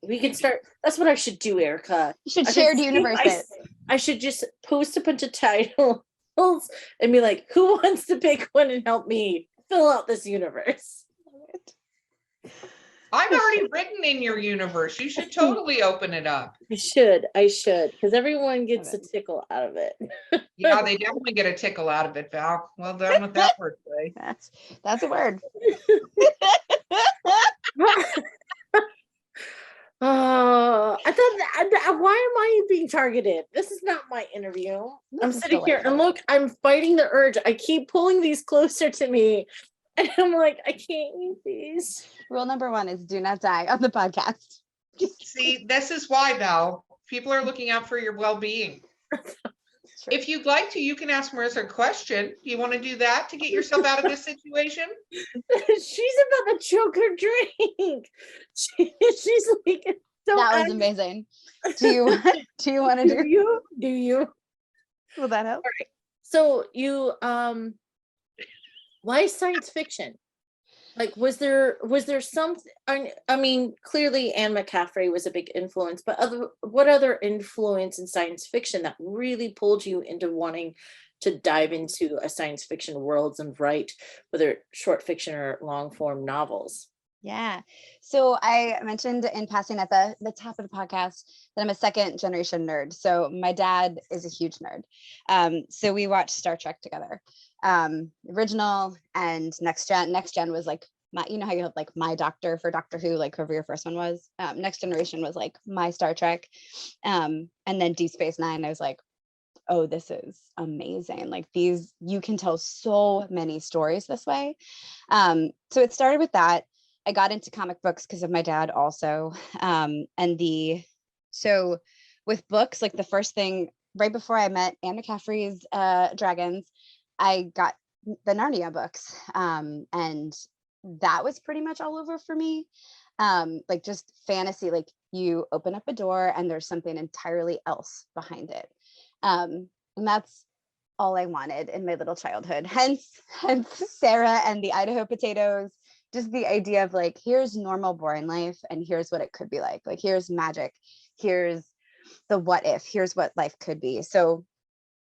C: We can start. That's what I should do, Erica.
D: You should share universes.
C: I should just post a bunch of titles and be like, who wants to pick one and help me fill out this universe?
B: I've already written in your universe. You should totally open it up.
C: I should, because everyone gets a tickle out of it.
B: Yeah, they definitely get a tickle out of it, Val. Well done with that word today.
D: That's a word.
C: I thought, why am I being targeted? This is not my interview. I'm sitting here and look, I'm fighting the urge. I keep pulling these closer to me. And I'm like, I can't eat these.
D: Rule number 1 is do not die on the podcast.
B: See, this is why, Val. People are looking out for your well-being. If you'd like to, you can ask Marisa a question. Do you want to do that to get yourself out of this situation?
C: She's about to choke her drink. She's like,
D: that was amazing. Do you want to
C: do you?
D: Will that help?
C: All right. So you why science fiction? Like, was there something? I mean, clearly Anne McCaffrey was a big influence, but what other influence in science fiction that really pulled you into wanting to dive into a science fiction worlds and write, whether short fiction or long form novels?
D: Yeah. So I mentioned in passing at the top of the podcast that I'm a 2nd generation nerd. So my dad is a huge nerd. So we watched Star Trek together. Original and next gen. Next gen was like my, how you have like my doctor for Doctor Who, like whoever your first one was. Next Generation was like my Star Trek. And then Deep Space Nine, I was like, oh, this is amazing. Like you can tell so many stories this way. So it started with that. I got into comic books because of my dad also. So with books, like the first thing right before I met Anne McCaffrey's Dragons, I got the Narnia books. And that was pretty much all over for me. Like just fantasy, like you open up a door and there's something entirely else behind it. And that's all I wanted in my little childhood. Hence Sarah and the Idaho potatoes just the idea of like, here's normal boring life and here's what it could be like here's magic, here's the what if, here's what life could be. So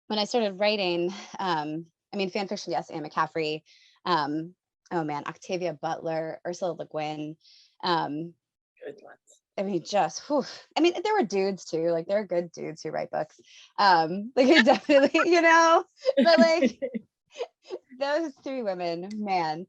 D: when I started writing, I mean, fan fiction, yes, Anne McCaffrey, oh man, Octavia Butler, Ursula Le Guin,
C: Good ones.
D: I mean, just, whew. I mean, there were dudes too, like there are good dudes who write books. Like I definitely, but like those three women, man.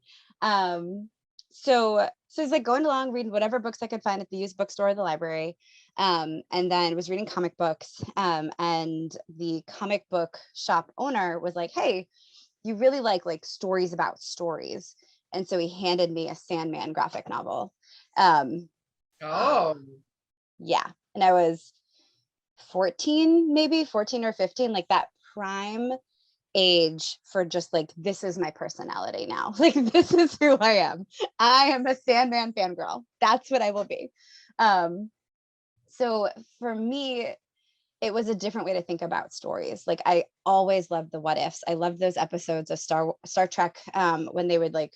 D: So it's like going along, reading whatever books I could find at the used bookstore or the library. And then was reading comic books. And the comic book shop owner was like, hey, you really like stories about stories. And so he handed me a Sandman graphic novel.
B: Oh,
D: Yeah. And I was 14, maybe 14 or 15, like that prime age for just like, this is my personality now. Like, this is who I am. I am a Sandman fangirl. That's what I will be. So for me, it was a different way to think about stories. Like I always loved the what ifs. I loved those episodes of Star Trek when they would like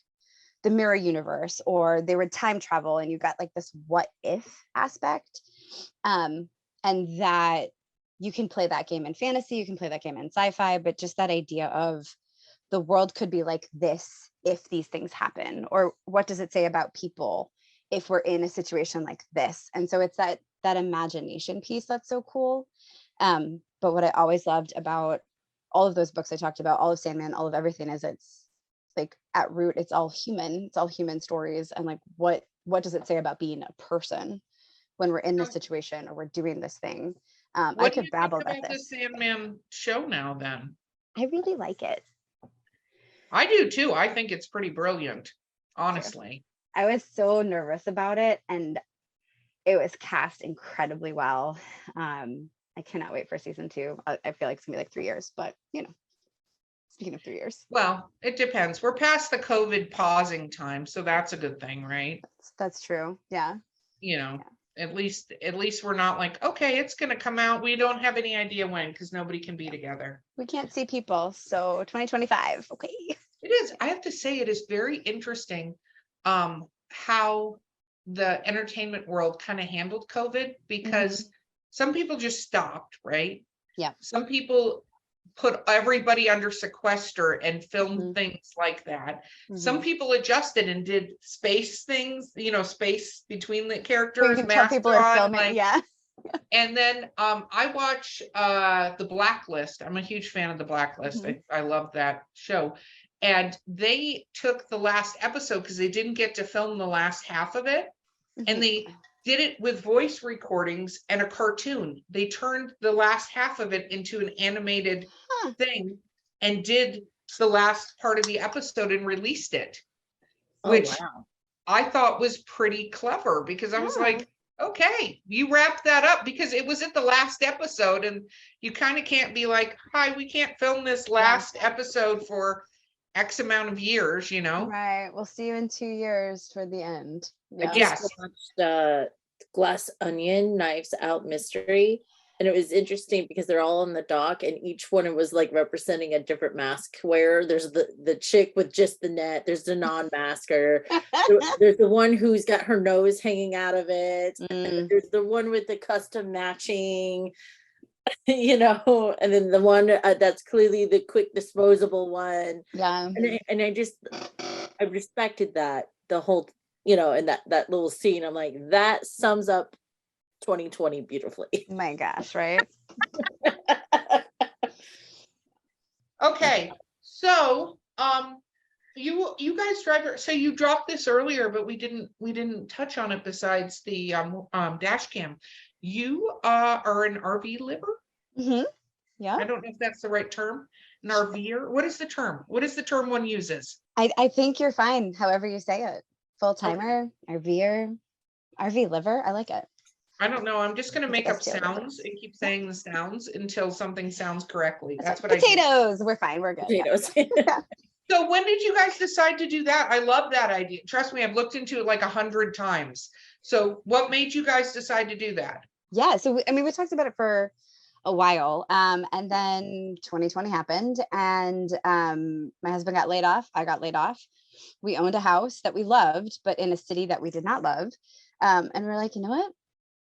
D: the mirror universe, or they would time travel and you got like this what if aspect. And that you can play that game in fantasy, you can play that game in sci-fi, but just that idea of the world could be like this if these things happen, or what does it say about people if we're in a situation like this? And so it's that imagination piece that's so cool. But what I always loved about all of those books I talked about, all of Sandman, all of everything, is it's like at root, it's all human stories. And like, what does it say about being a person when we're in this situation or we're doing this thing? I could babble about
B: the
D: this.
B: Sandman show now then?
D: I really like it.
B: I do too. I think it's pretty brilliant, honestly.
D: I was so nervous about it, and it was cast incredibly well. I cannot wait for season 2. I feel like it's gonna be like 3 years, but speaking of 3 years.
B: Well, it depends. We're past the COVID pausing time, so that's a good thing, right?
D: That's true. Yeah.
B: At least we're not like, okay, it's gonna come out. We don't have any idea when, because nobody can be together.
D: We can't see people, so 2025. Okay.
B: It is. I have to say, it is very interesting how the entertainment world kind of handled COVID, because some people just stopped, right?
D: Yeah.
B: Some people put everybody under sequester and filmed things like that. Some people adjusted and did space things, space between the characters.
D: People are filming, yeah.
B: And then I watch The Blacklist. I'm a huge fan of The Blacklist. I love that show. And they took the last episode because they didn't get to film the last half of it. And they did it with voice recordings and a cartoon. They turned the last half of it into an animated thing and did the last part of the episode and released it, which I thought was pretty clever, because I was like, okay, you wrapped that up, because it was at the last episode and you kind of can't be like, hi, we can't film this last episode for X amount of years,
D: Right. We'll see you in 2 years for the end.
C: I just watched Glass Onion Knives Out Mystery, and it was interesting because they're all on the dock, and each one was like representing a different mask wearer. There's the chick with just the net, there's the non-masker, there's the one who's got her nose hanging out of it, and there's the one with the custom matching, and then the one that's clearly the quick disposable one.
D: Yeah.
C: And I respected that, the whole, and that little scene. I'm like, that sums up 2020 beautifully.
D: My gosh, right?
B: Okay, so you guys drive, so you dropped this earlier, but we didn't touch on it besides the dash cam. You are an RV liver?
D: Yeah.
B: I don't know if that's the right term. An RVer? What is the term? What is the term one uses?
D: I think you're fine, however you say it. Full timer, RVer, RV liver. I like it.
B: I don't know. I'm just going to make up sounds and keep saying the sounds until something sounds correctly. That's what
D: potatoes. We're fine. We're good.
C: Potatoes.
D: Yeah.
B: So when did you guys decide to do that? I love that idea. Trust me, I've looked into it like 100 times. So what made you guys decide to do that?
D: Yeah. So, we talked about it for a while. And then 2020 happened, and my husband got laid off. I got laid off. we owned a house that we loved, but in a city that we did not love. And we're like, you know what?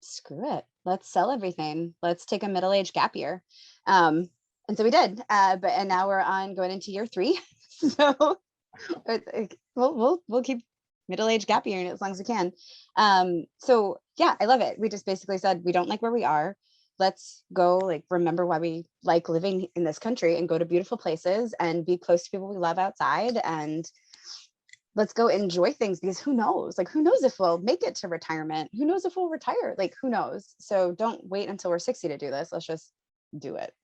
D: Screw it. Let's sell everything. Let's take a middle-aged gap year. And so we did. And now we're on going into year 3. So we'll keep middle-aged gap year as long as we can. So yeah, I love it. We just basically said, we don't like where we are. Let's go, like, remember why we like living in this country and go to beautiful places and be close to people we love outside. And let's go enjoy things, because who knows if we'll make it to retirement? Who knows if we'll retire? Like, who knows? So don't wait until we're 60 to do this. Let's just do it.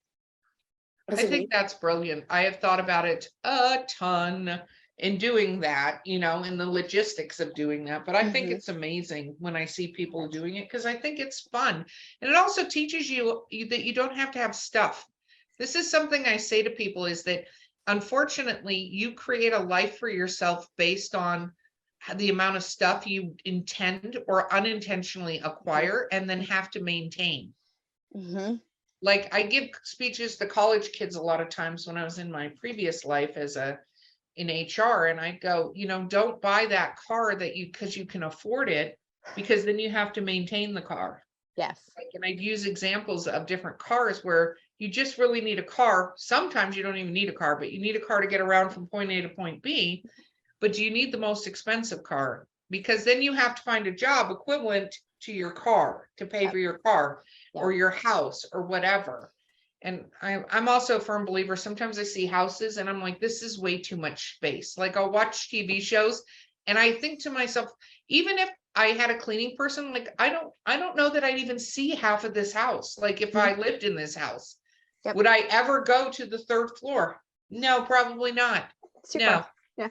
B: I think that's brilliant. I have thought about it a ton in doing that, in the logistics of doing that. But I think it's amazing when I see people doing it, because I think it's fun. And it also teaches you that you don't have to have stuff. This is something I say to people, is that unfortunately you create a life for yourself based on the amount of stuff you intend or unintentionally acquire and then have to maintain. Like, I give speeches to college kids a lot of times when I was in my previous life in HR, and I go, don't buy that car because you can afford it, because then you have to maintain the car.
D: Yes.
B: And I'd use examples of different cars where you just really need a car. Sometimes you don't even need a car, but you need a car to get around from point A to point B. But do you need the most expensive car? Because then you have to find a job equivalent to your car to pay for your car or your house or whatever. And I'm also a firm believer. Sometimes I see houses and I'm like, this is way too much space. Like, I'll watch TV shows and I think to myself, even if I had a cleaning person, like, I don't know that I'd even see half of this house. Like, if I lived in this house, would I ever go to the 3rd floor? No, probably not.
D: Super.
B: No.
D: Yeah.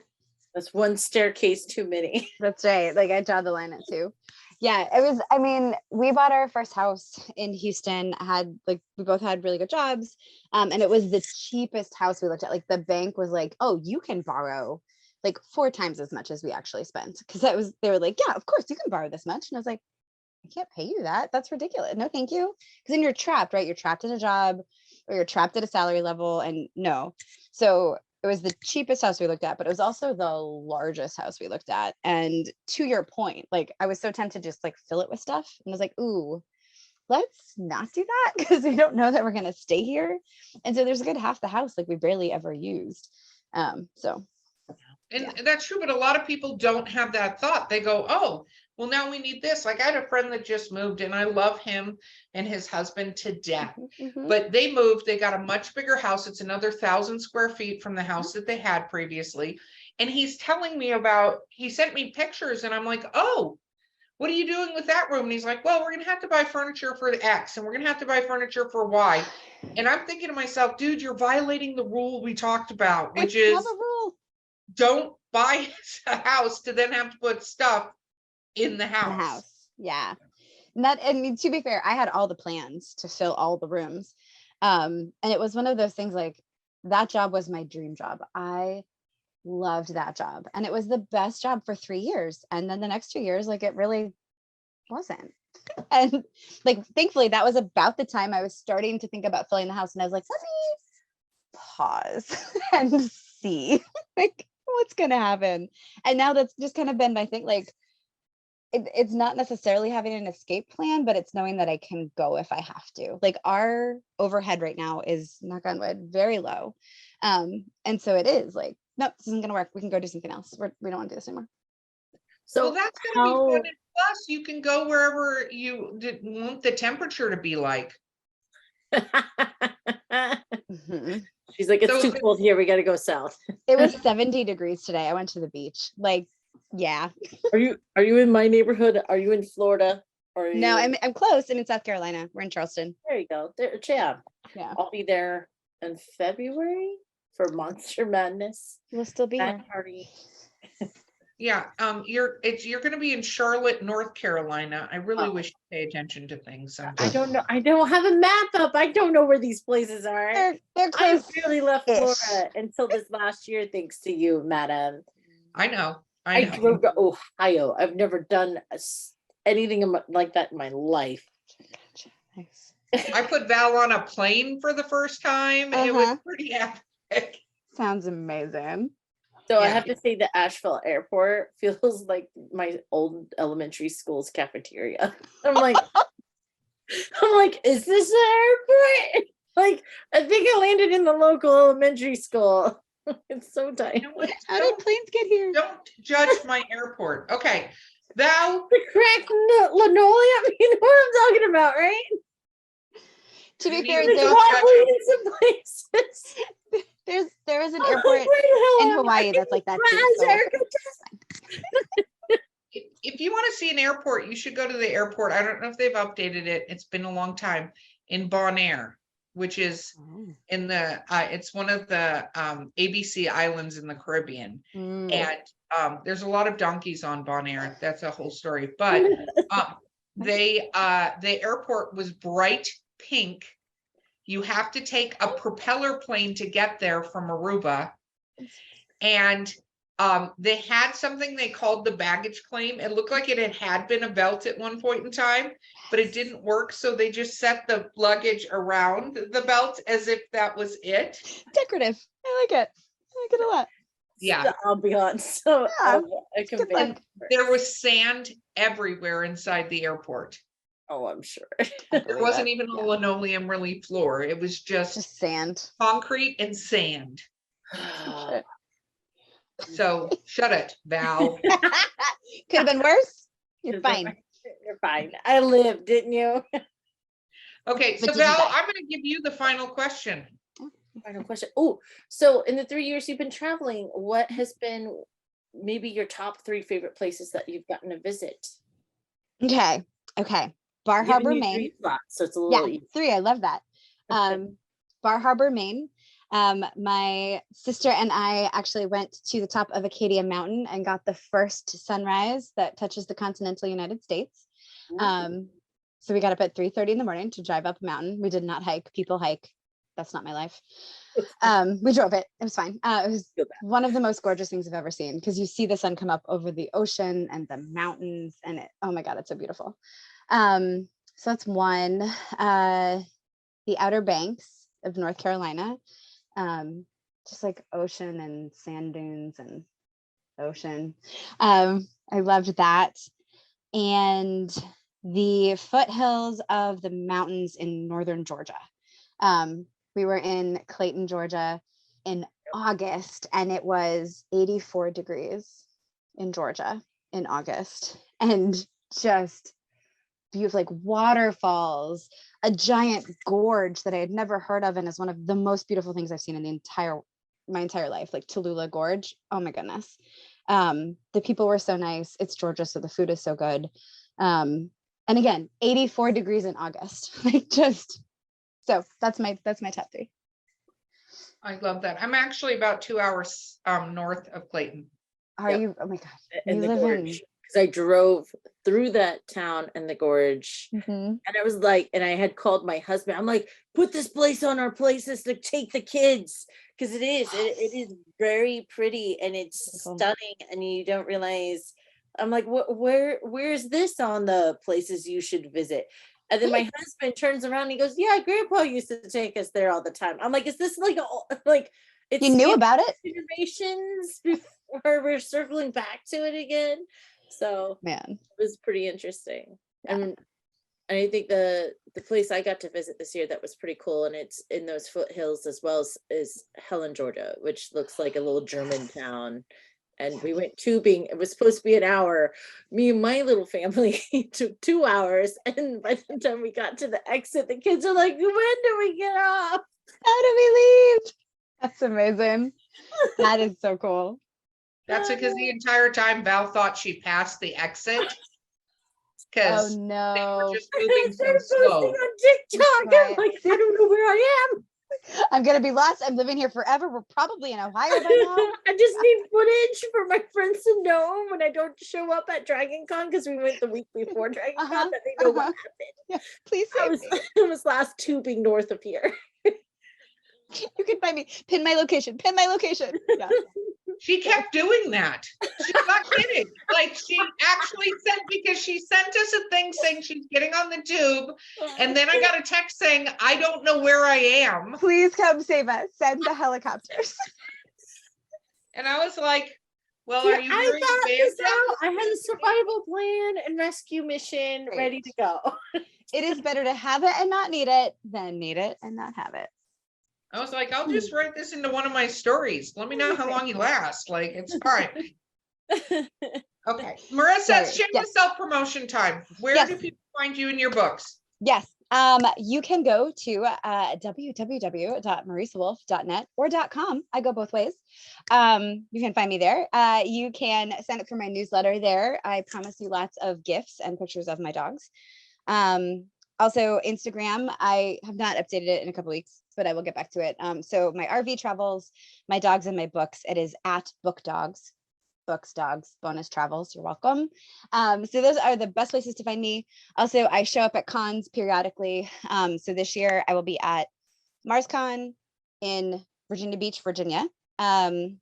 C: That's one staircase too many.
D: That's right. Like, I draw the line at 2. Yeah, we bought our first house in Houston, we both had really good jobs. And it was the cheapest house we looked at. Like, the bank was like, oh, you can borrow like 4 times as much as we actually spent. Cause they were like, yeah, of course you can borrow this much. And I was like, I can't pay you that. That's ridiculous. No, thank you. Cause then you're trapped, right? You're trapped in a job or you're trapped at a salary level, and no. So it was the cheapest house we looked at, but it was also the largest house we looked at. And to your point, like, I was so tempted to just like fill it with stuff. And I was like, ooh, let's not do that, because we don't know that we're going to stay here. And so there's a good half the house, like, we barely ever used. And
B: that's true. But a lot of people don't have that thought. They go, oh, well, now we need this. Like, I had a friend that just moved, and I love him and his husband to death. But they moved, they got a much bigger house. It's another 1,000 square feet from the house that they had previously. And he's telling me he sent me pictures, and I'm like, oh, what are you doing with that room? And he's like, well, we're going to have to buy furniture for the X, and we're going to have to buy furniture for Y. And I'm thinking to myself, dude, you're violating the rule we talked about, which is
D: not a rule.
B: Don't buy a house to then have to put stuff in the house.
D: Yeah. And to be fair, I had all the plans to fill all the rooms. And it was one of those things, like, that job was my dream job. I loved that job. And it was the best job for 3 years. And then the next 2 years, like, it really wasn't. And like, thankfully, that was about the time I was starting to think about filling the house. And I was like, let me pause and see like what's going to happen. And now that's just kind of been my thing. Like, it's not necessarily having an escape plan, but it's knowing that I can go if I have to. Like, our overhead right now is, knock on wood, very low. And so it is like, nope, this isn't going to work. We can go do something else. We don't want to do this anymore.
B: So that's going to be fun. And plus, you can go wherever you want the temperature to be like.
C: She's like, it's too cold here. We got to go south.
D: It was 70 degrees today. I went to the beach. Like, yeah.
C: Are you in my neighborhood? Are you in Florida? Or
D: no, I'm close. I'm in South Carolina. We're in Charleston.
C: There you go. Yeah. I'll be there in February for Monster Madness.
D: We'll still be here.
C: Party.
B: Yeah, you're going to be in Charlotte, North Carolina. I really wish you pay attention to things.
C: I don't know. I don't have a map up. I don't know where these places are.
D: They're close.
C: I really left Florida until this last year, thanks to you, madam.
B: I know.
C: I drove to Ohio. I've never done anything like that in my life.
D: Nice.
B: I put Val on a plane for the first time. It was pretty epic.
D: Sounds amazing.
C: So I
B: Yeah.
C: have to say the Asheville airport feels like my old elementary school's cafeteria. I'm like, is this the airport? Like, I think I landed in the local elementary school. It's so tight.
B: You know what?
D: How did
B: Don't,
D: planes get here?
B: don't judge my airport. Okay. Val,
C: The cracked linoleum, you know what I'm talking about, right?
D: To
B: You
D: be
B: need
D: fair,
B: to
C: It's
B: Don't
C: wobbly
B: judge
C: in some places.
D: there is an
C: I'm like,
D: airport
C: where the hell
D: in
C: am
D: Hawaii
C: I?
D: that's like that too.
C: Where's
D: So
C: Erica?
B: if you want to see an airport, you should go to the airport. I don't know if they've updated it. It's been a long time in Bonaire, which is in the it's one of the ABC islands in the Caribbean.
D: Mm.
B: And there's a lot of donkeys on Bonaire. That's a whole story. But the airport was bright pink. You have to take a propeller plane to get there from Aruba. And they had something they called the baggage claim. It looked like it had been a belt at one point in time, but it didn't work. So they just set the luggage around the belt as if that was it.
D: Decorative. I like it. I like it a lot.
B: Yeah.
C: The ambiance. So
D: Yeah,
C: I can
D: good
C: make
D: look.
B: There was sand everywhere inside the airport.
C: Oh, I'm sure.
B: There wasn't even a linoleum relief floor. It was just
D: Just sand.
B: concrete and sand.
D: Shit.
B: So shut it, Val.
D: Could have been worse. You're fine.
C: You're fine. I lived, didn't you?
B: Okay, so
D: But did you
B: Val,
D: die?
B: I'm going to give you the final question.
C: Final question. Oh, so in the 3 years you've been traveling, what has been maybe your top 3 favorite places that you've gotten to visit?
D: Okay. Bar
C: I'm giving
D: Harbor,
C: you
D: Maine.
C: 3 spots, so it's a little
D: Yeah,
C: easy.
D: 3. I love that. Bar Harbor, Maine. My sister and I actually went to the top of Acadia Mountain and got the first sunrise that touches the continental United States. So we got up at 3:30 in the morning to drive up a mountain. We did not hike. People hike. That's not my life. We drove it. It was fine. It was one of the most gorgeous things I've ever seen because you see the sun come up over the ocean and the mountains, and oh my God, it's so beautiful. So that's one. The Outer Banks of North Carolina, just like ocean and sand dunes and ocean. I loved that. And the foothills of the mountains in northern Georgia. We were in Clayton, Georgia in August, and it was 84 degrees in Georgia in August, and just beautiful, like waterfalls, a giant gorge that I had never heard of, and is one of the most beautiful things I've seen in my entire life, like Tallulah Gorge. Oh my goodness. The people were so nice. It's Georgia, so the food is so good. And again, 84 degrees in August. Like just so that's my top 3.
B: I love that. I'm actually about 2 hours north of Clayton.
D: Are you? Oh my God.
C: In
D: You
C: the
D: live
C: gorge. Because I drove through that town and the gorge.
D: in.
C: And it was like, and I had called my husband. I'm like, put this place on our places to take the kids. Because it is very pretty and it's
D: Beautiful.
C: stunning. And you don't realize, I'm like, where's this on the places you should visit? And then my husband turns around and he goes, yeah, Grandpa used to take us there all the time. I'm like, is this like it's
D: You knew about it?
C: generations before we're circling back to it again. So
D: Man.
C: it was pretty interesting.
D: Yeah.
C: And I think the place I got to visit this year that was pretty cool, and it's in those foothills as well, is Helen, Georgia, which looks like a little German town. And we went tubing. It was supposed to be an hour. Me and my little family took 2 hours. And by the time we got to the exit, the kids are like, when do we get off?
D: How do we leave? That's amazing. That is so cool.
B: That's because the entire time Val thought she passed the exit.
D: Oh
B: Because
D: no.
B: they were just
C: I
B: moving so
C: started
B: slow.
C: posting on TikTok.
D: Right.
C: I'm like, I don't know where I am.
D: I'm gonna be lost. I'm living here forever. We're probably in Ohio by now.
C: I just need footage for my friends to know when I don't show up at Dragon Con, because we went the week before Dragon Con, that they know what happened.
D: Yeah, please
C: I
D: save
C: was,
D: me.
C: it was last tubing north of here.
D: You can find me. Pin my location. Yeah.
B: She kept doing that. She's not kidding. Like she actually sent, because she sent us a thing saying she's getting on the tube. And then I got a text saying, I don't know where I am.
D: Please come save us. Send the helicopters.
B: And I was like, well,
C: See,
B: are you
C: I
B: hearing
C: thought
B: band
C: this out.
B: sounds?
C: I had a survival plan and rescue mission
D: Great.
C: ready to go.
D: It is better to have it and not need it than need it and not have it.
B: I was like, I'll just write this into one of my stories. Let me know how long you last. Like, it's fine. Okay. Marissa,
D: Sorry.
B: it's shameless
D: Yes.
B: self-promotion time. Where
D: Yes.
B: do people find you in your books?
D: Yes. You can go to www.marisawolf.net or .com. I go both ways. You can find me there. You can sign up for my newsletter there. I promise you lots of gifts and pictures of my dogs. Also Instagram, I have not updated it in a couple weeks, but I will get back to it. So my RV travels, my dogs and my books, it is at Book Dogs. Books, dogs, bonus travels. You're welcome. So those are the best places to find me. Also, I show up at cons periodically. So this year I will be at MarsCon in Virginia Beach, Virginia,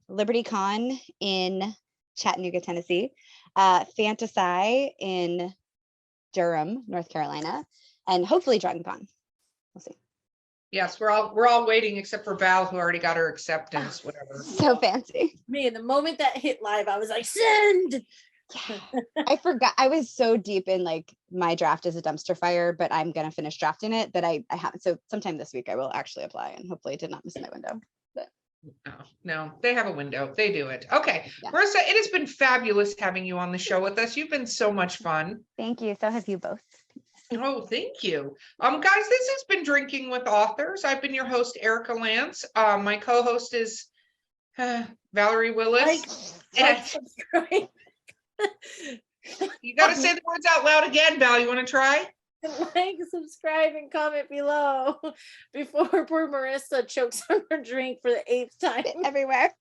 D: Liberty Con in Chattanooga, Tennessee, Fantasy in Durham, North Carolina, and hopefully Dragon Con. We'll see.
B: Yes, we're all waiting except for Val, who already got her acceptance, whatever.
D: So fancy.
C: Man, the moment that hit live, I was like, send.
D: I forgot. I was so deep in like my draft as a dumpster fire, but I'm gonna finish drafting it. But I haven't. So sometime this week I will actually apply, and hopefully it did not miss my window. But
B: No, they have a window. They do it. Okay.
D: Yeah.
B: Marissa, it has been fabulous having you on the show with us. You've been so much fun.
D: thank you. So have you both.
B: Oh, thank you. Guys, this has been Drinking with Authors. I've been your host, Erica Lance. My co-host is Valerie Willis.
C: Subscribe.
B: You got to say the words out loud again, Val. You want to try?
C: Like, subscribe, and comment below before poor Marissa chokes on her drink for the 8th time.
D: Everywhere.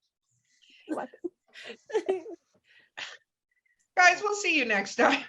B: Guys, we'll see you next time.